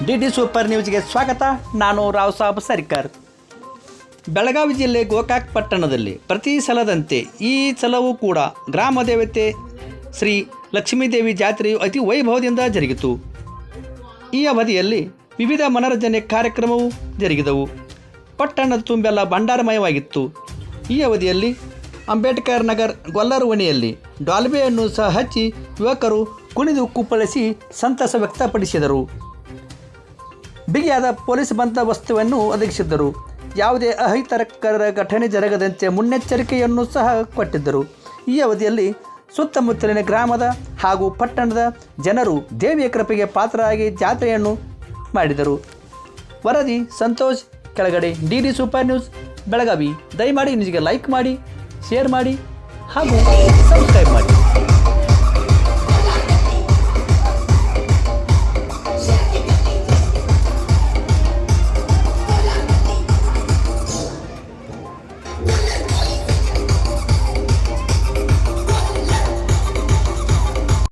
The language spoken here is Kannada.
ಡಿ ಸೂಪರ್ ನ್ಯೂಸ್ಗೆ ಸ್ವಾಗತ. ನಾನು ರಾವ್ ಸಾಬ್ ಸರ್ಕಾರ್. ಬೆಳಗಾವಿ ಜಿಲ್ಲೆ ಗೋಕಾಕ್ ಪಟ್ಟಣದಲ್ಲಿ ಪ್ರತಿ ಸಲದಂತೆ ಈ ಸಲವೂ ಕೂಡ ಗ್ರಾಮ ದೇವತೆ ಶ್ರೀ ಲಕ್ಷ್ಮೀದೇವಿ ಜಾತ್ರೆಯು ಅತಿ ವೈಭವದಿಂದ ಜರುಗಿತು. ಈ ಅವಧಿಯಲ್ಲಿ ವಿವಿಧ ಮನರಂಜನೆ ಕಾರ್ಯಕ್ರಮವೂ ಜರುಗಿದವು. ಪಟ್ಟಣದ ತುಂಬೆಲ್ಲ ಭಂಡಾರಮಯವಾಗಿತ್ತು. ಈ ಅವಧಿಯಲ್ಲಿ ಅಂಬೇಡ್ಕರ್ ನಗರ್ ಗೊಲ್ಲರವಣಿಯಲ್ಲಿ ಡಾಲ್ಬೆಯನ್ನು ಸಹ ಹಚ್ಚಿ ಯುವಕರು ಕುಣಿದು ಕುಪ್ಪಳಿಸಿ ಸಂತಸ ವ್ಯಕ್ತಪಡಿಸಿದರು. ಬಿಗಿಯಾದ ಪೊಲೀಸ್ ಬಂದೋಬಸ್ತನ್ನು ಒದಗಿಸಿದ್ದರು. ಯಾವುದೇ ಅಹಿತಕರ ಘಟನೆ ಜರಗದಂತೆ ಮುನ್ನೆಚ್ಚರಿಕೆಯನ್ನು ಸಹ ಕೊಟ್ಟಿದ್ದರು. ಈ ಅವಧಿಯಲ್ಲಿ ಸುತ್ತಮುತ್ತಲಿನ ಗ್ರಾಮದ ಹಾಗೂ ಪಟ್ಟಣದ ಜನರು ದೇವಿಯ ಕೃಪೆಗೆ ಪಾತ್ರರಾಗಿ ಜಾತ್ರೆಯನ್ನು ಮಾಡಿದರು. ವರದಿ ಸಂತೋಷ್ ಕೆಳಗಡೆ. D super news Belagavi. ದಯಮಾಡಿ ನ್ಯೂಸ್ಗೆ ಲೈಕ್ ಮಾಡಿ, ಶೇರ್ ಮಾಡಿ ಹಾಗೂ ಸಬ್ಸ್ಕ್ರೈಬ್ ಮಾಡಿ.